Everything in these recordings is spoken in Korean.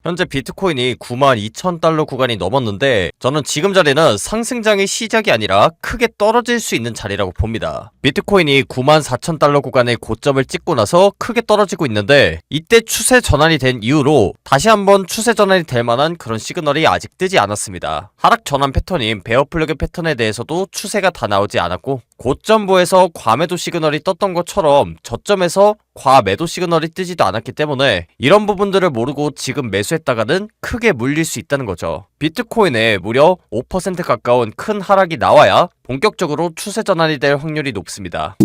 현재 비트코인이 92,000달러 구간이 넘었는데 저는 지금 자리는 상승장의 시작이 아니라 크게 떨어질 수 있는 자리라고 봅니다. 비트코인이 94,000달러 구간의 고점을 찍고 나서 크게 떨어지고 있는데 이때 추세 전환이 된 이후로 다시 한번 추세 전환이 될 만한 그런 시그널이 아직 뜨지 않았습니다. 하락 전환 패턴인 베어 플래그 패턴에 대해서도 추세가 다 나오지 않았고 고점부에서 과매도 시그널이 떴던 것처럼 저점에서 과매도 시그널이 뜨지도 않았기 때문에 이런 부분들을 모르고 지금 매수했다가는 크게 물릴 수 있다는 거죠. 비트코인에 무려 5% 가까운 큰 하락이 나와야 본격적으로 추세 전환이 될 확률이 높습니다.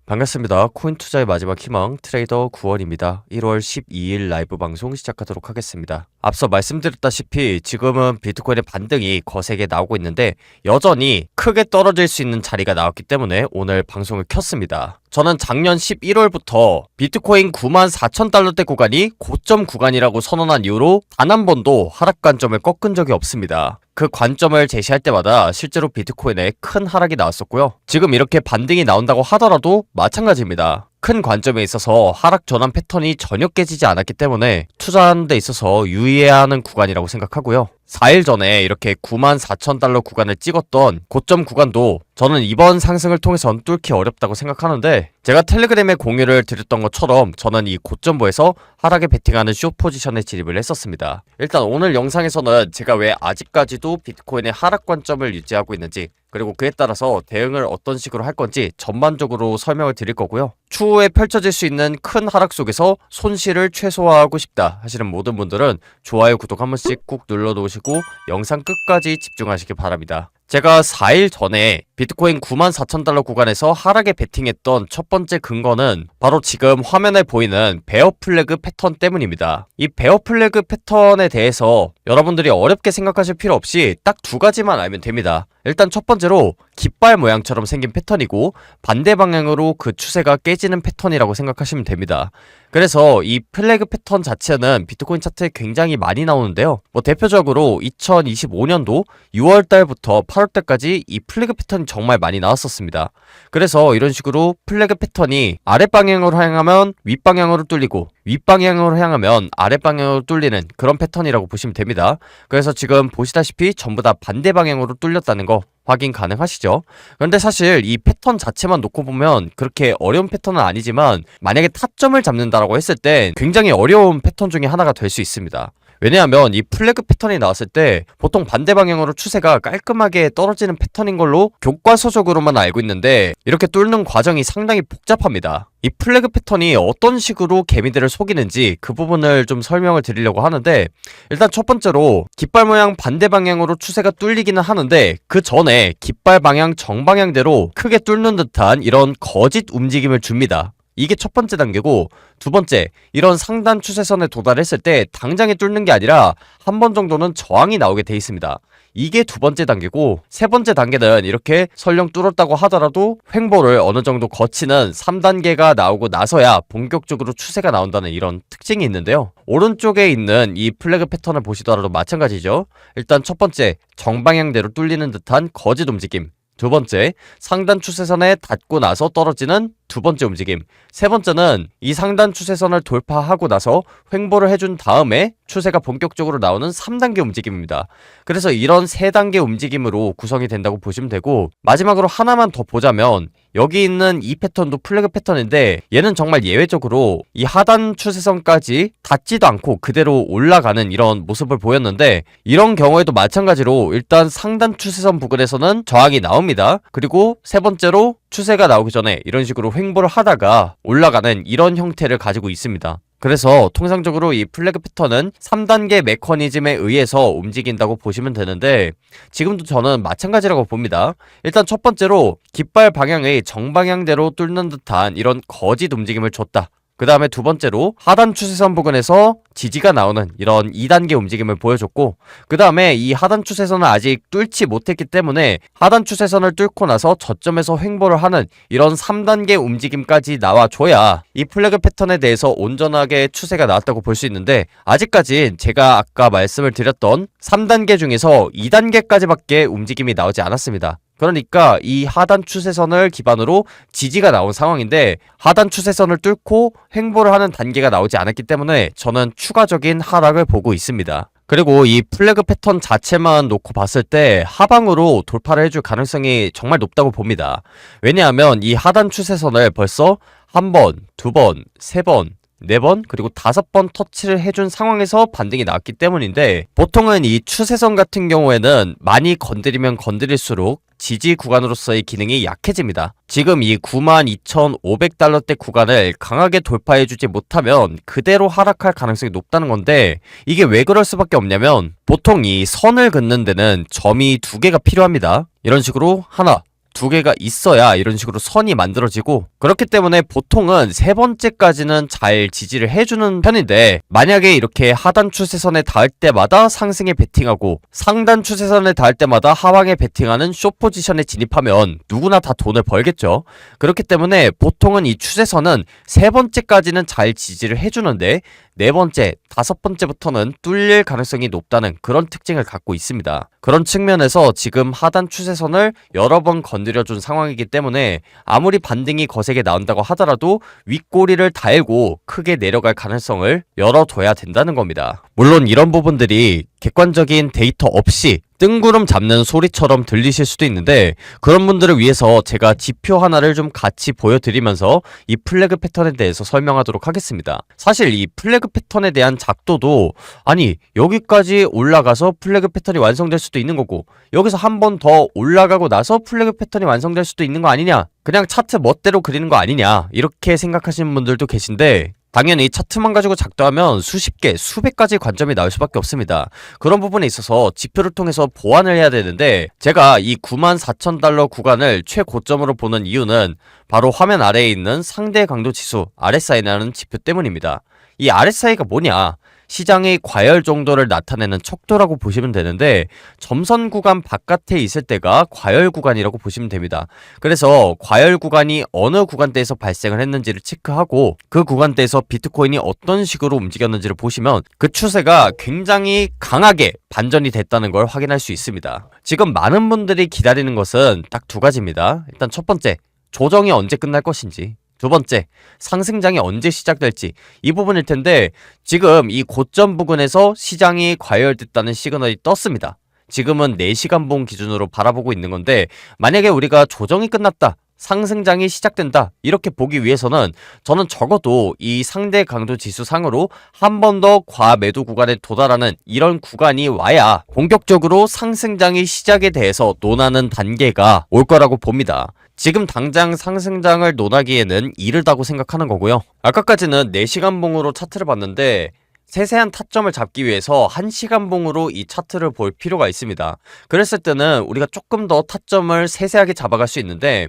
반갑습니다. 코인 투자의 마지막 희망 트레이더 구원입니다. 1월 12일 라이브 방송 시작하도록 하겠습니다. 앞서 말씀드렸다시피 지금은 비트코인의 반등이 거세게 나오고 있는데 여전히 크게 떨어질 수 있는 자리가 나왔기 때문에 오늘 방송을 켰습니다. 저는 작년 11월부터 비트코인 94,000달러대 구간이 고점 구간이라고 선언한 이후로 단 한 번도 하락 관점을 꺾은 적이 없습니다. 그 관점을 제시할 때마다 실제로 비트코인에 큰 하락이 나왔었고요. 지금 이렇게 반등이 나온다고 하더라도 마찬가지입니다. 큰 관점에 있어서 하락 전환 패턴이 전혀 깨지지 않았기 때문에 투자하는 데 있어서 유의해야 하는 구간이라고 생각하고요. 4일 전에 이렇게 94,000달러 구간을 찍었던 고점 구간도 저는 이번 상승을 통해선 뚫기 어렵다고 생각하는데 제가 텔레그램에 공유를 드렸던 것처럼 저는 이 고점부에서 하락에 베팅하는 숏 포지션에 진입을 했었습니다. 일단 오늘 영상에서는 제가 왜 아직까지도 비트코인의 하락 관점을 유지하고 있는지 그리고 그에 따라서 대응을 어떤 식으로 할 건지 전반적으로 설명을 드릴 거고요. 추후에 펼쳐질 수 있는 큰 하락 속에서 손실을 최소화하고 싶다 하시는 모든 분들은 좋아요, 구독 한 번씩 꾹 눌러놓으시고 영상 끝까지 집중하시기 바랍니다. 제가 4일 전에 비트코인 94,000달러 구간에서 하락에 베팅했던 첫 번째 근거는 바로 지금 화면에 보이는 베어 플래그 패턴 때문입니다. 이 베어 플래그 패턴에 대해서 여러분들이 어렵게 생각하실 필요 없이 딱 두 가지만 알면 됩니다. 일단 첫 번째로 깃발 모양처럼 생긴 패턴이고 반대 방향으로 그 추세가 깨지는 패턴이라고 생각하시면 됩니다. 그래서 이 플래그 패턴 자체는 비트코인 차트에 굉장히 많이 나오는데요. 대표적으로 2025년도 6월달부터 8월달까지 이 플래그 패턴이 정말 많이 나왔었습니다. 그래서 이런 식으로 플래그 패턴이 아랫방향으로 향하면 윗방향으로 뚫리고 윗방향으로 향하면 아랫방향으로 뚫리는 그런 패턴이라고 보시면 됩니다. 그래서 지금 보시다시피 전부 다 반대 방향으로 뚫렸다는 거 확인 가능하시죠? 그런데 사실 이 패턴 자체만 놓고 보면 그렇게 어려운 패턴은 아니지만 만약에 타점을 잡는다라고 했을 때 굉장히 어려운 패턴 중에 하나가 될 수 있습니다. 왜냐하면 이 플래그 패턴이 나왔을 때 보통 반대 방향으로 추세가 깔끔하게 떨어지는 패턴인 걸로 교과서적으로만 알고 있는데 이렇게 뚫는 과정이 상당히 복잡합니다. 이 플래그 패턴이 어떤 식으로 개미들을 속이는지 그 부분을 좀 설명을 드리려고 하는데 일단 첫 번째로 깃발 모양 반대 방향으로 추세가 뚫리기는 하는데 그 전에 깃발 방향 정방향대로 크게 뚫는 듯한 이런 거짓 움직임을 줍니다. 이게 첫 번째 단계고 두 번째, 이런 상단 추세선에 도달했을 때 당장에 뚫는 게 아니라 한 번 정도는 저항이 나오게 돼 있습니다. 이게 두 번째 단계고 세 번째 단계는 이렇게 설령 뚫었다고 하더라도 횡보를 어느 정도 거치는 3단계가 나오고 나서야 본격적으로 추세가 나온다는 이런 특징이 있는데요. 오른쪽에 있는 이 플래그 패턴을 보시더라도 마찬가지죠. 일단 첫 번째, 정방향대로 뚫리는 듯한 거짓 움직임. 두 번째, 상단 추세선에 닿고 나서 떨어지는 두 번째 움직임. 세 번째는 이 상단 추세선을 돌파하고 나서 횡보를 해준 다음에 추세가 본격적으로 나오는 3단계 움직임입니다. 그래서 이런 3단계 움직임으로 구성이 된다고 보시면 되고 마지막으로 하나만 더 보자면 여기 있는 이 패턴도 플래그 패턴인데 얘는 정말 예외적으로 이 하단 추세선까지 닿지도 않고 그대로 올라가는 이런 모습을 보였는데 이런 경우에도 마찬가지로 일단 상단 추세선 부근에서는 저항이 나옵니다. 그리고 세 번째로 추세가 나오기 전에 이런 식으로 횡보를 하다가 올라가는 이런 형태를 가지고 있습니다. 그래서 통상적으로 이 플래그 패턴은 3단계 메커니즘에 의해서 움직인다고 보시면 되는데 지금도 저는 마찬가지라고 봅니다. 일단 첫 번째로 깃발 방향의 정방향대로 뚫는 듯한 이런 거짓 움직임을 줬다. 그 다음에 두 번째로 하단 추세선 부근에서 지지가 나오는 이런 2단계 움직임을 보여줬고 그 다음에 이 하단 추세선을 아직 뚫지 못했기 때문에 하단 추세선을 뚫고 나서 저점에서 횡보를 하는 이런 3단계 움직임까지 나와줘야 이 플래그 패턴에 대해서 온전하게 추세가 나왔다고 볼 수 있는데 아직까지 제가 아까 말씀을 드렸던 3단계 중에서 2단계까지밖에 움직임이 나오지 않았습니다. 그러니까 이 하단 추세선을 기반으로 지지가 나온 상황인데 하단 추세선을 뚫고 횡보를 하는 단계가 나오지 않았기 때문에 저는 추가적인 하락을 보고 있습니다. 그리고 이 플래그 패턴 자체만 놓고 봤을 때 하방으로 돌파를 해줄 가능성이 정말 높다고 봅니다. 왜냐하면 이 하단 추세선을 벌써 한 번, 두 번, 세 번, 4번 그리고 5번 터치를 해준 상황에서 반등이 나왔기 때문인데 보통은 이 추세선 같은 경우에는 많이 건드리면 건드릴수록 지지 구간으로서의 기능이 약해집니다. 지금 이 92,500달러대 구간을 강하게 돌파해주지 못하면 그대로 하락할 가능성이 높다는 건데 이게 왜 그럴 수밖에 없냐면 보통 이 선을 긋는 데는 점이 2개가 필요합니다. 이런 식으로 하나 2개가 있어야 이런 식으로 선이 만들어지고 그렇기 때문에 보통은 3번째까지는 잘 지지를 해주는 편인데 만약에 이렇게 하단 추세선에 닿을 때마다 상승에 베팅하고 상단 추세선에 닿을 때마다 하방에 베팅하는 숏 포지션에 진입하면 누구나 다 돈을 벌겠죠. 그렇기 때문에 보통은 이 추세선은 3번째까지는 잘 지지를 해주는데 4번째, 5번째부터는 뚫릴 가능성이 높다는 그런 특징을 갖고 있습니다. 그런 측면에서 지금 하단 추세선을 여러 번 건드려준 상황이기 때문에 아무리 반등이 거세게 나온다고 하더라도 윗꼬리를 달고 크게 내려갈 가능성을 열어둬야 된다는 겁니다. 물론 이런 부분들이 객관적인 데이터 없이 뜬구름 잡는 소리처럼 들리실 수도 있는데 그런 분들을 위해서 제가 지표 하나를 좀 같이 보여드리면서 이 플래그 패턴에 대해서 설명하도록 하겠습니다. 사실 이 플래그 패턴에 대한 작도도 아니 여기까지 올라가서 플래그 패턴이 완성될 수도 있는 거고 여기서 한 번 더 올라가고 나서 플래그 패턴이 완성될 수도 있는 거 아니냐, 그냥 차트 멋대로 그리는 거 아니냐 이렇게 생각하시는 분들도 계신데 당연히 차트만 가지고 작도하면 수십 개, 수백 가지 관점이 나올 수밖에 없습니다. 그런 부분에 있어서 지표를 통해서 보완을 해야 되는데 제가 이 94,000달러 구간을 최고점으로 보는 이유는 바로 화면 아래에 있는 상대 강도 지수 RSI라는 지표 때문입니다. 이 RSI가 뭐냐? 시장의 과열 정도를 나타내는 척도라고 보시면 되는데 점선 구간 바깥에 있을 때가 과열 구간이라고 보시면 됩니다. 그래서 과열 구간이 어느 구간대에서 발생을 했는지를 체크하고 그 구간대에서 비트코인이 어떤 식으로 움직였는지를 보시면 그 추세가 굉장히 강하게 반전이 됐다는 걸 확인할 수 있습니다. 지금 많은 분들이 기다리는 것은 딱 2가지입니다. 일단 첫 번째, 조정이 언제 끝날 것인지, 두 번째, 상승장이 언제 시작될지 이 부분일 텐데 지금 이 고점 부근에서 시장이 과열됐다는 시그널이 떴습니다. 지금은 4시간봉 기준으로 바라보고 있는 건데 만약에 우리가 조정이 끝났다, 상승장이 시작된다 이렇게 보기 위해서는 저는 적어도 이 상대 강도 지수 상으로 한 번 더 과매도 구간에 도달하는 이런 구간이 와야 본격적으로 상승장이 시작에 대해서 논하는 단계가 올 거라고 봅니다. 지금 당장 상승장을 논하기에는 이르다고 생각하는 거고요. 아까까지는 4시간봉으로 차트를 봤는데 세세한 타점을 잡기 위해서 1시간봉으로 이 차트를 볼 필요가 있습니다. 그랬을 때는 우리가 조금 더 타점을 세세하게 잡아갈 수 있는데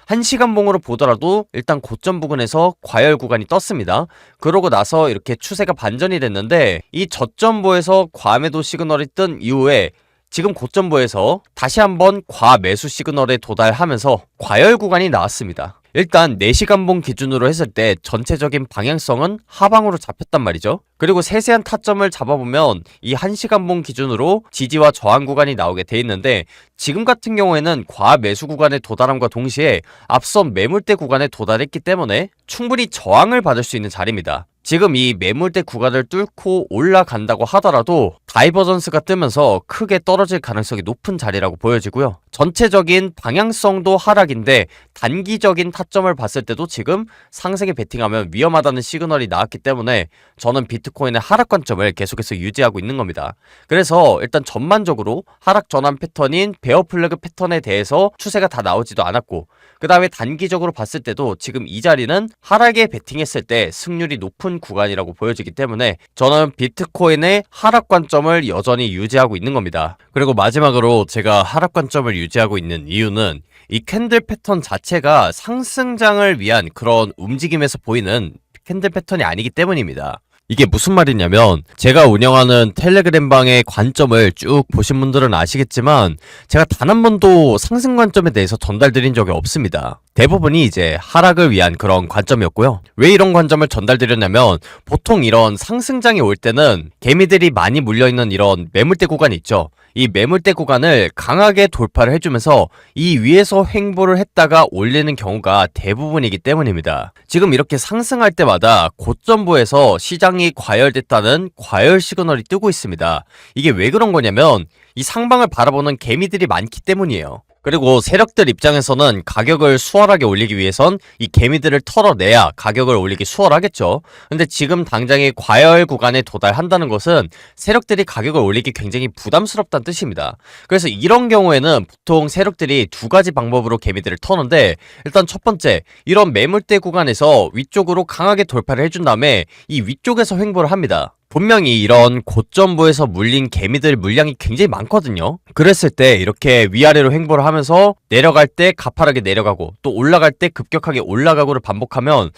1시간봉으로 보더라도 일단 고점 부근에서 과열 구간이 떴습니다. 그러고 나서 이렇게 추세가 반전이 됐는데 이 저점부에서 과매도 시그널이 뜬 이후에 지금 고점부에서 다시 한번 과매수 시그널에 도달하면서 과열 구간이 나왔습니다. 일단 4시간봉 기준으로 했을 때 전체적인 방향성은 하방으로 잡혔단 말이죠. 그리고 세세한 타점을 잡아보면 이 1시간봉 기준으로 지지와 저항 구간이 나오게 돼 있는데 지금 같은 경우에는 과매수 구간에 도달함과 동시에 앞선 매물대 구간에 도달했기 때문에 충분히 저항을 받을 수 있는 자리입니다. 지금 이 매물대 구간을 뚫고 올라간다고 하더라도 다이버전스가 뜨면서 크게 떨어질 가능성이 높은 자리라고 보여지고요. 전체적인 방향성도 하락인데 단기적인 타점을 봤을 때도 지금 상승에 베팅하면 위험하다는 시그널이 나왔기 때문에 저는 비트코인의 하락 관점을 계속해서 유지하고 있는 겁니다. 그래서 일단 전반적으로 하락 전환 패턴인 베어 플래그 패턴에 대해서 추세가 다 나오지도 않았고 그 다음에 단기적으로 봤을 때도 지금 이 자리는 하락에 베팅했을 때 승률이 높은 구간이라고 보여지기 때문에 저는 비트코인의 하락 관점을 여전히 유지하고 있는 겁니다. 그리고 마지막으로 제가 하락 관점을 유지하고 있는 이유는 이 캔들 패턴 자체가 상승장을 위한 그런 움직임에서 보이는 캔들 패턴이 아니기 때문입니다. 이게 무슨 말이냐면 제가 운영하는 텔레그램 방의 관점을 쭉 보신 분들은 아시겠지만 제가 단 한 번도 상승 관점에 대해서 전달드린 적이 없습니다. 대부분이 이제 하락을 위한 그런 관점이었고요. 왜 이런 관점을 전달드렸냐면 보통 이런 상승장이 올 때는 개미들이 많이 물려있는 이런 매물대 구간이 있죠. 이 매물대 구간을 강하게 돌파를 해주면서 이 위에서 횡보를 했다가 올리는 경우가 대부분이기 때문입니다. 지금 이렇게 상승할 때마다 고점부에서 시장이 과열됐다는 과열 시그널이 뜨고 있습니다. 이게 왜 그런 거냐면 이 상방을 바라보는 개미들이 많기 때문이에요. 그리고 세력들 입장에서는 가격을 수월하게 올리기 위해선 이 개미들을 털어내야 가격을 올리기 수월하겠죠. 근데 지금 당장의 과열 구간에 도달한다는 것은 세력들이 가격을 올리기 굉장히 부담스럽다는 뜻입니다. 그래서 이런 경우에는 보통 세력들이 두 가지 방법으로 개미들을 터는데, 일단 첫 번째, 이런 매물대 구간에서 위쪽으로 강하게 돌파를 해준 다음에 이 위쪽에서 횡보를 합니다. 분명히 이런 고점부에서 물린 개미들 물량이 굉장히 많거든요. 그랬을 때 이렇게 위아래로 횡보를 하면서 내려갈 때 가파르게 내려가고 또 올라갈 때 급격하게 올라가고를 반복하면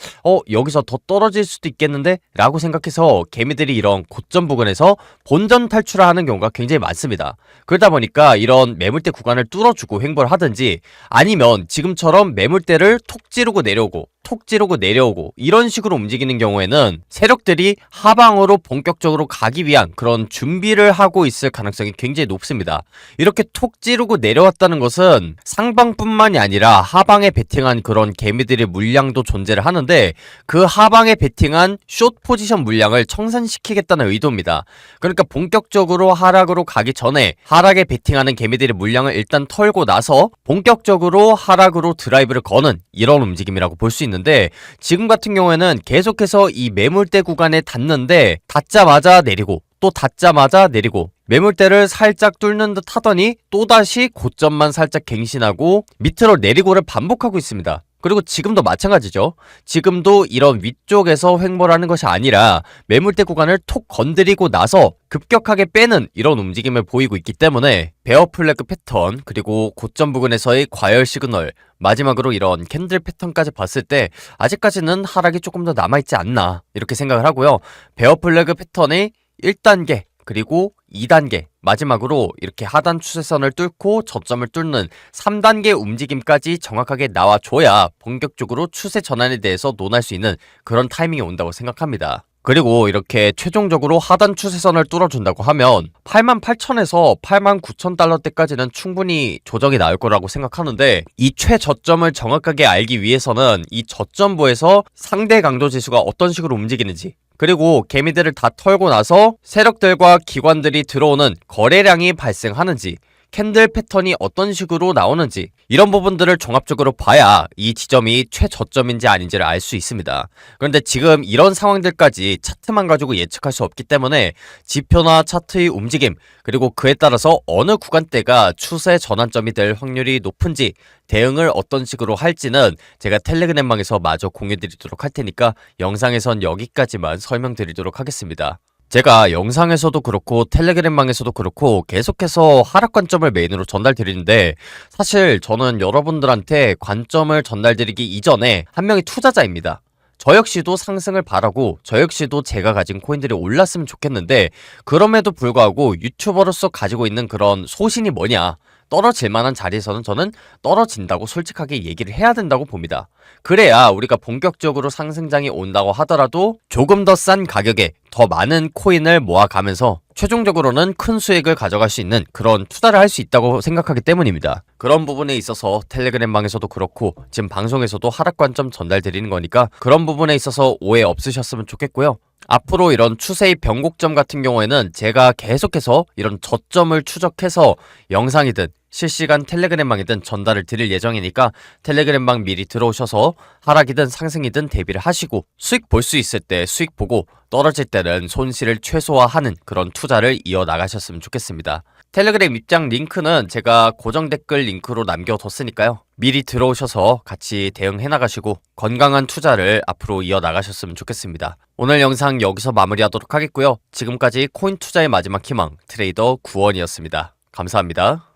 여기서 더 떨어질 수도 있겠는데? 라고 생각해서 개미들이 이런 고점 부근에서 본전 탈출을 하는 경우가 굉장히 많습니다. 그러다 보니까 이런 매물대 구간을 뚫어주고 횡보를 하든지, 아니면 지금처럼 매물대를 톡 찌르고 내려오고 톡 찌르고 내려오고 이런 식으로 움직이는 경우에는 세력들이 하방으로 본격적으로 가기 위한 그런 준비를 하고 있을 가능성이 굉장히 높습니다. 이렇게 톡 찌르고 내려왔다는 것은 상방뿐만이 아니라 하방에 베팅한 그런 개미들의 물량도 존재를 하는데, 그 하방에 베팅한 숏 포지션 물량을 청산시키겠다는 의도입니다. 그러니까 본격적으로 하락으로 가기 전에 하락에 베팅하는 개미들의 물량을 일단 털고 나서 본격적으로 하락으로 드라이브를 거는 이런 움직임이라고 볼 수 있는데, 지금 같은 경우에는 계속해서 이 매물대 구간에 닿는데 닿자마자 내리고 또 닿자마자 내리고 매물대를 살짝 뚫는 듯 하더니 또다시 고점만 살짝 갱신하고 밑으로 내리고를 반복하고 있습니다. 그리고 지금도 마찬가지죠. 지금도 이런 위쪽에서 횡보를 하는 것이 아니라 매물대 구간을 톡 건드리고 나서 급격하게 빼는 이런 움직임을 보이고 있기 때문에 베어 플래그 패턴, 그리고 고점 부근에서의 과열 시그널, 마지막으로 이런 캔들 패턴까지 봤을 때 아직까지는 하락이 조금 더 남아있지 않나 이렇게 생각을 하고요. 베어 플래그 패턴의 1단계 그리고 2단계, 마지막으로 이렇게 하단 추세선을 뚫고 저점을 뚫는 3단계 움직임까지 정확하게 나와줘야 본격적으로 추세 전환에 대해서 논할 수 있는 그런 타이밍이 온다고 생각합니다. 그리고 이렇게 최종적으로 하단 추세선을 뚫어준다고 하면 88,000에서 89,000달러대까지는 충분히 조정이 나올 거라고 생각하는데, 이 최저점을 정확하게 알기 위해서는 이 저점부에서 상대 강도 지수가 어떤 식으로 움직이는지, 그리고 개미들을 다 털고 나서 세력들과 기관들이 들어오는 거래량이 발생하는지, 캔들 패턴이 어떤 식으로 나오는지, 이런 부분들을 종합적으로 봐야 이 지점이 최저점인지 아닌지를 알 수 있습니다. 그런데 지금 이런 상황들까지 차트만 가지고 예측할 수 없기 때문에 지표나 차트의 움직임, 그리고 그에 따라서 어느 구간대가 추세 전환점이 될 확률이 높은지, 대응을 어떤 식으로 할지는 제가 텔레그램방에서 마저 공유드리도록 할 테니까 영상에선 여기까지만 설명드리도록 하겠습니다. 제가 영상에서도 그렇고 텔레그램방에서도 그렇고 계속해서 하락 관점을 메인으로 전달드리는데, 사실 저는 여러분들한테 관점을 전달드리기 이전에 한 명의 투자자입니다. 저 역시도 상승을 바라고 저 역시도 제가 가진 코인들이 올랐으면 좋겠는데, 그럼에도 불구하고 유튜버로서 가지고 있는 그런 소신이 뭐냐, 떨어질 만한 자리에서는 저는 떨어진다고 솔직하게 얘기를 해야 된다고 봅니다. 그래야 우리가 본격적으로 상승장이 온다고 하더라도 조금 더 싼 가격에 더 많은 코인을 모아가면서 최종적으로는 큰 수익을 가져갈 수 있는 그런 투자를 할 수 있다고 생각하기 때문입니다. 그런 부분에 있어서 텔레그램방에서도 그렇고 지금 방송에서도 하락 관점 전달드리는 거니까 그런 부분에 있어서 오해 없으셨으면 좋겠고요. 앞으로 이런 추세의 변곡점 같은 경우에는 제가 계속해서 이런 저점을 추적해서 영상이든 실시간 텔레그램방이든 전달을 드릴 예정이니까 텔레그램방 미리 들어오셔서 하락이든 상승이든 대비를 하시고 수익 볼 수 있을 때 수익 보고 떨어질 때는 손실을 최소화하는 그런 투자를 이어나가셨으면 좋겠습니다. 텔레그램 입장 링크는 제가 고정 댓글 링크로 남겨뒀으니까요. 미리 들어오셔서 같이 대응해 나가시고 건강한 투자를 앞으로 이어나가셨으면 좋겠습니다. 오늘 영상 여기서 마무리하도록 하겠고요. 지금까지 코인 투자의 마지막 희망 트레이더 구원이었습니다. 감사합니다.